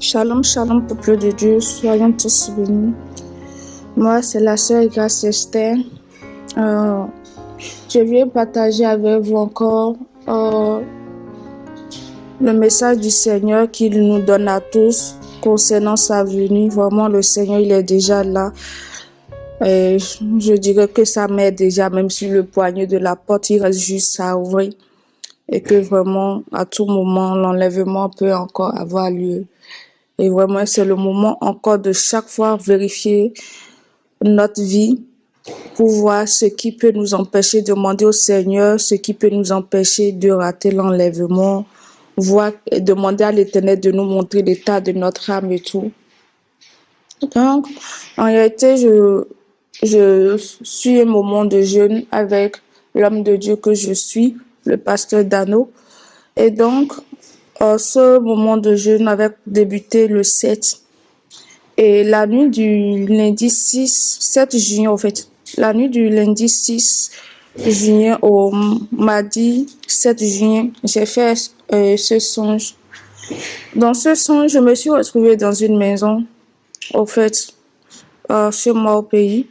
Shalom, shalom, peuple de Dieu, soyons tous bénis. Moi, c'est la sœur Grace Esther. Je viens partager avec vous encore le message du Seigneur qu'il nous donne à tous concernant sa venue. Vraiment, le Seigneur, il est déjà là. Et je dirais que sa main est déjà même sur le poignet de la porte, il reste juste à ouvrir. Et que vraiment, à tout moment, l'enlèvement peut encore avoir lieu. Et vraiment, c'est le moment encore de chaque fois vérifier notre vie pour voir ce qui peut nous empêcher de demander au Seigneur, ce qui peut nous empêcher de rater l'enlèvement, voir et demander à l'Éternel de nous montrer l'état de notre âme et tout. Donc, en réalité, je suis un moment de jeûne avec l'homme de Dieu que je suis, le pasteur Dano. Et donc, ce moment de jeûne avait débuté le 7. Et la nuit du lundi 7 juin, en fait, la nuit du lundi 6 juin au mardi 7 juin, j'ai fait ce songe. Dans ce songe, je me suis retrouvée dans une maison, au fait, chez moi au pays,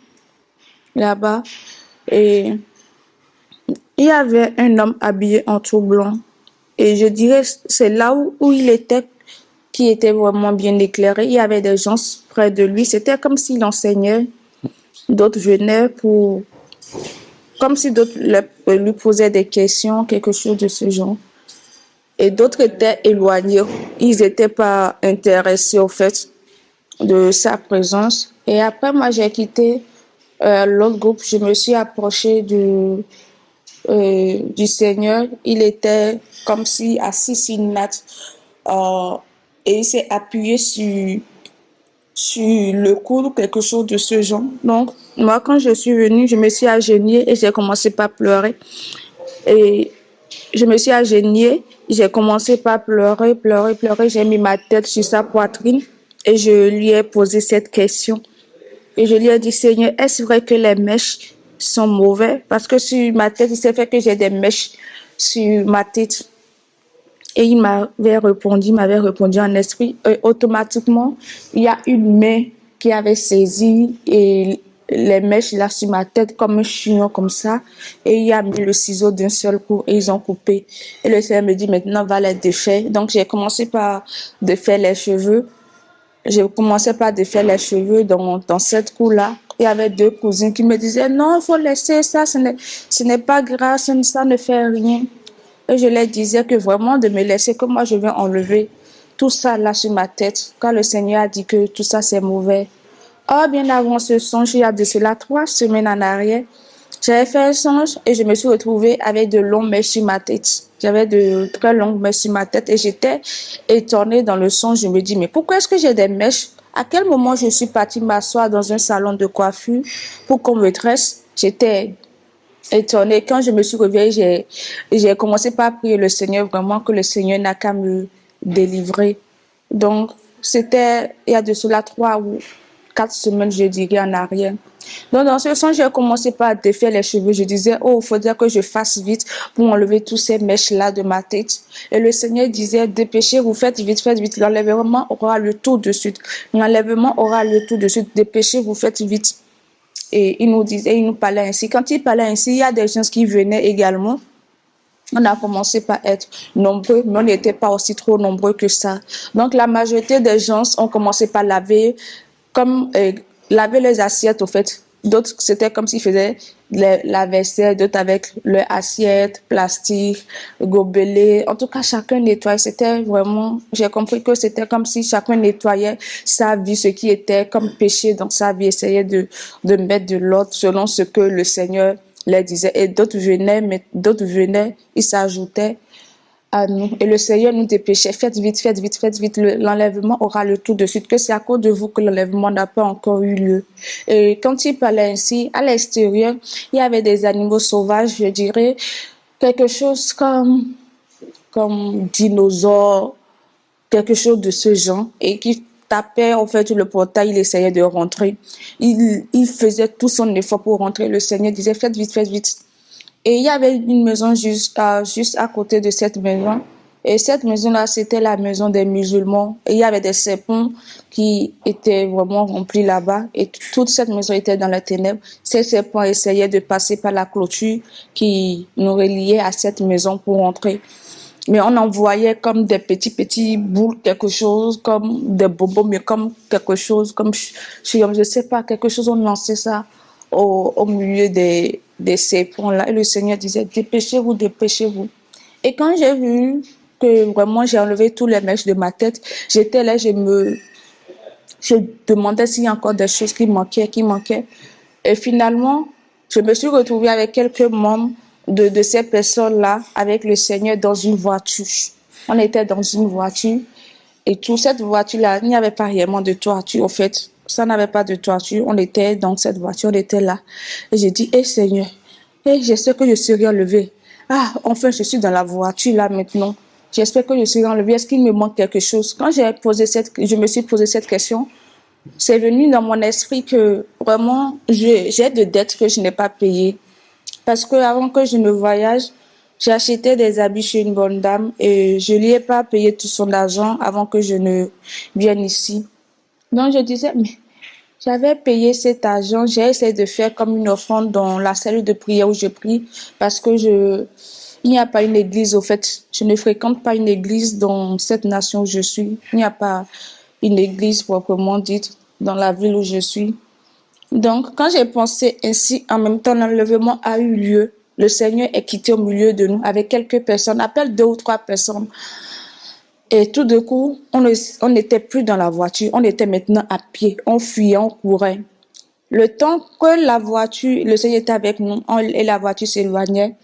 là-bas. Et il y avait un homme habillé en tout blanc. Et je dirais, c'est là où il était, qui était vraiment bien éclairé. Il y avait des gens près de lui. C'était comme s'il enseignait. D'autres venaient comme si d'autres lui posaient des questions, quelque chose de ce genre. Et d'autres étaient éloignés. Ils n'étaient pas intéressés au fait de sa présence. Et après, moi, j'ai quitté l'autre groupe. Je me suis approchée du Seigneur. Il était comme si assis sur une natte. Et il s'est appuyé sur le coude ou quelque chose de ce genre. Donc, moi, quand je suis venue, je me suis agenouillée et j'ai commencé par pleurer. Et je me suis agenouillée, j'ai commencé par pleurer. J'ai mis ma tête sur sa poitrine et je lui ai posé cette question. Et je lui ai dit, Seigneur, est-ce vrai que les mèches sont mauvais? Parce que sur ma tête, il s'est fait que j'ai des mèches sur ma tête. Et il m'avait répondu en esprit. Automatiquement, il y a une main qui avait saisi et les mèches là sur ma tête comme un chignon comme ça. Et il a mis le ciseau d'un seul coup et ils ont coupé. Et le Seigneur me dit maintenant va les défaire. Donc j'ai commencé par défaire les cheveux. Dans cette cour-là. Il y avait deux cousines qui me disaient non, il faut laisser ça, ce n'est pas grave, ça ne fait rien. Et je leur disais que vraiment de me laisser, que moi je vais enlever tout ça là sur ma tête, quand le Seigneur a dit que tout ça c'est mauvais. Or, bien avant ce songe, il y a de cela 3 semaines en arrière, j'avais fait un songe et je me suis retrouvée avec de longues mèches sur ma tête. J'avais de très longues mèches sur ma tête et j'étais étonnée dans le songe. Je me dis, mais pourquoi est-ce que j'ai des mèches? À quel moment je suis partie m'asseoir dans un salon de coiffure pour qu'on me tresse? J'étais étonnée. Quand je me suis réveillée, j'ai commencé par prier le Seigneur, vraiment que le Seigneur n'a qu'à me délivrer. Donc, c'était il y a de cela 3 ou 4 semaines, je dirais, en arrière. Donc, dans ce sens, j'ai commencé par défaire les cheveux. Je disais, oh, il faudrait que je fasse vite pour enlever tous ces mèches-là de ma tête. Et le Seigneur disait, dépêchez-vous, faites vite. L'enlèvement aura lieu tout de suite. Dépêchez-vous, faites vite. Et il nous parlait ainsi. Quand il parlait ainsi, il y a des gens qui venaient également. On a commencé par être nombreux, mais on n'était pas aussi trop nombreux que ça. Donc, la majorité des gens ont commencé par laver les assiettes, au fait. D'autres, c'était comme s'ils faisaient la vaisselle, d'autres avec leurs assiettes, plastique, gobelets. En tout cas, chacun nettoyait. C'était vraiment, j'ai compris que c'était comme si chacun nettoyait sa vie, ce qui était comme péché dans sa vie, essayait de mettre de l'ordre selon ce que le Seigneur leur disait. Et d'autres venaient, ils s'ajoutaient à nous. Et le Seigneur nous dépêchait, faites vite. L'enlèvement aura lieu tout de suite, que c'est à cause de vous que l'enlèvement n'a pas encore eu lieu. Et quand il parlait ainsi, à l'extérieur, il y avait des animaux sauvages, je dirais, quelque chose comme dinosaures, quelque chose de ce genre, et qui tapait en fait le portail, il essayait de rentrer. Il faisait tout son effort pour rentrer. Le Seigneur disait, faites vite. Et il y avait une maison juste à côté de cette maison Et cette maison-là, c'était la maison des musulmans. Et il y avait des serpents qui étaient vraiment remplis là-bas. Et toute cette maison était dans les ténèbres. Ces serpents essayaient de passer par la clôture qui nous reliait à cette maison pour entrer. Mais on en voyait comme des petits boules, quelque chose, comme des bobos, mais comme quelque chose, comme, je sais pas, quelque chose, on lançait ça au milieu des serpents là. Et le Seigneur disait, dépêchez-vous, dépêchez-vous. Et quand j'ai vu que vraiment j'ai enlevé tous les mèches de ma tête, j'étais là, je demandais s'il y a encore des choses qui manquaient. Et finalement, je me suis retrouvée avec quelques membres de ces personnes-là, avec le Seigneur dans une voiture. On était dans une voiture et toute cette voiture-là, il n'y avait pas réellement de toiture. En fait, ça n'avait pas de toiture. On était dans cette voiture, on était là. Et j'ai dit, Seigneur, j'espère que je serai enlevée. Ah, enfin, je suis dans la voiture là maintenant. J'espère que je serai enlevée. Est-ce qu'il me manque quelque chose? Quand je me suis posé cette question, c'est venu dans mon esprit que vraiment, j'ai des dettes que je n'ai pas payées. Parce que avant que je ne voyage, j'ai acheté des habits chez une bonne dame et je lui ai pas payé tout son argent avant que je ne vienne ici. Donc je disais, mais j'avais payé cet argent, j'ai essayé de faire comme une offrande dans la salle de prière où je prie parce que il n'y a pas une église au fait. Je ne fréquente pas une église dans cette nation où je suis. Il n'y a pas une église proprement dite dans la ville où je suis. Donc, quand j'ai pensé ainsi, en même temps, l'enlèvement a eu lieu. Le Seigneur est quitté au milieu de nous avec quelques personnes, à peine 2 ou 3 personnes. Et tout de coup, on n'était plus dans la voiture, on était maintenant à pied, on fuyait, on courait. Le temps que la voiture, le Seigneur était avec nous et la voiture s'éloignait,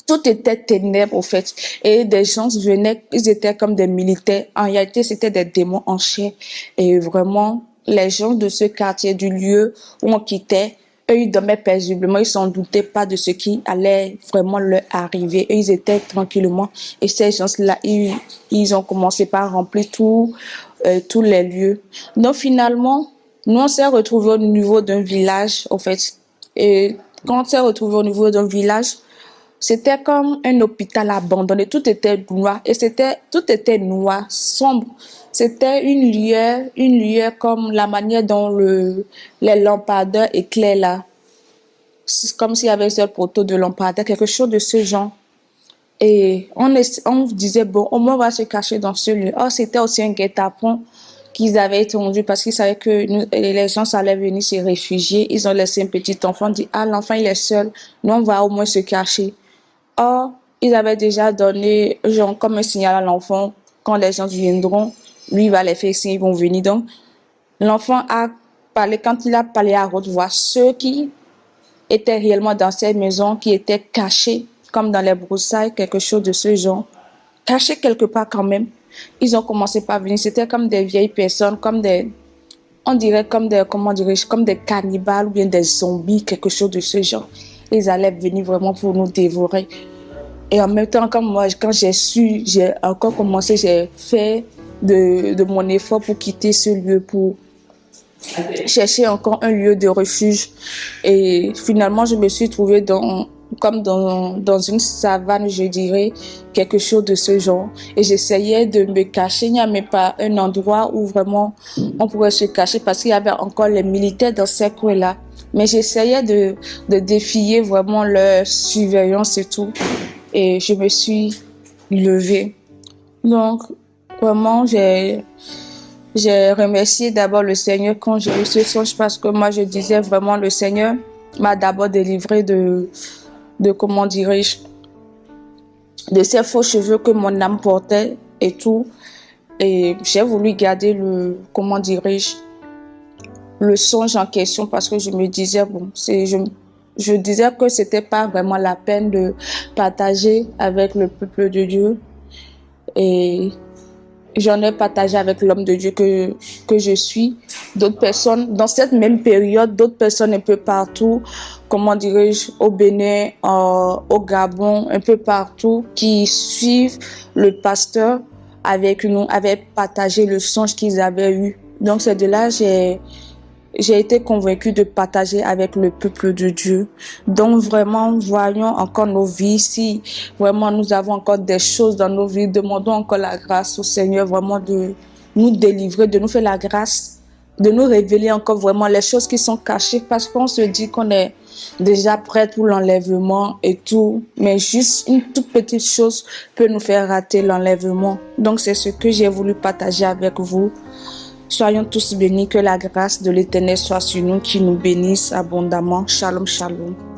tout était ténèbres, au fait. Et des gens venaient, ils étaient comme des militaires. En réalité, c'était des démons en chair. Et vraiment, les gens de ce quartier, du lieu où on quittait, eux, ils dormaient paisiblement. Ils s'en doutaient pas de ce qui allait vraiment leur arriver. Et ils étaient tranquillement. Et ces gens-là, ils ont commencé par remplir tous les lieux. Donc, finalement, nous, on s'est retrouvés au niveau d'un village, au fait. Et quand on s'est retrouvés au niveau d'un village, c'était comme un hôpital abandonné, tout était noir et tout était noir, sombre. C'était une lueur comme la manière dont les lampadaires éclairent là. C'est comme s'il y avait un seul poteau de lampadaire, quelque chose de ce genre. Et on disait, bon, au moins on va se cacher dans ce lieu. Oh, c'était aussi un guet-apens qu'ils avaient étendu parce qu'ils savaient que les gens allaient venir se réfugier. Ils ont laissé un petit enfant, dit, ah, l'enfant il est seul, nous on va au moins se cacher. Or, ils avaient déjà donné, genre, comme un signal à l'enfant, quand les gens viendront, lui, il va les faire signe, ils vont venir. Donc, l'enfant a parlé, quand il a parlé à haute voix, ceux qui étaient réellement dans cette maison, qui étaient cachés, comme dans les broussailles, quelque chose de ce genre, cachés quelque part quand même, ils ont commencé par venir. C'était comme des vieilles personnes, on dirait comme comment dirais-je, comme des cannibales ou bien des zombies, quelque chose de ce genre. Ils allaient venir vraiment pour nous dévorer. Et en même temps, comme moi, quand j'ai encore commencé, j'ai fait de mon effort pour quitter ce lieu, pour chercher encore un lieu de refuge. Et finalement, je me suis trouvée comme dans une savane, je dirais, quelque chose de ce genre. Et j'essayais de me cacher. Il n'y avait pas un endroit où vraiment on pourrait se cacher parce qu'il y avait encore les militaires dans ces coins-là. Mais j'essayais de défier vraiment leur surveillance et tout. Et je me suis levée. Donc, vraiment, j'ai remercié d'abord le Seigneur quand j'ai eu ce songe parce que moi, je disais vraiment, le Seigneur m'a d'abord délivré de comment dirais-je, de ces faux cheveux que mon âme portait et tout. Et j'ai voulu garder comment dirais-je, le songe en question parce que je me disais, bon, je disais que c'était pas vraiment la peine de partager avec le peuple de Dieu. Et j'en ai partagé avec l'homme de Dieu que je suis. D'autres personnes, dans cette même période, d'autres personnes un peu partout, comment dirais-je, au Bénin, au Gabon, un peu partout, qui suivent le pasteur avec nous, avaient partagé le songe qu'ils avaient eu. Donc c'est de là j'ai été convaincue de partager avec le peuple de Dieu. Donc vraiment, voyons encore nos vies. Si vraiment nous avons encore des choses dans nos vies, demandons encore la grâce au Seigneur vraiment de nous délivrer, de nous faire la grâce, de nous révéler encore vraiment les choses qui sont cachées, parce qu'on se dit qu'on est déjà prêt pour l'enlèvement et tout, mais juste une toute petite chose peut nous faire rater l'enlèvement. Donc c'est ce que j'ai voulu partager avec vous. Soyons tous bénis, que la grâce de l'Éternel soit sur nous, qui nous bénisse abondamment. Shalom, shalom.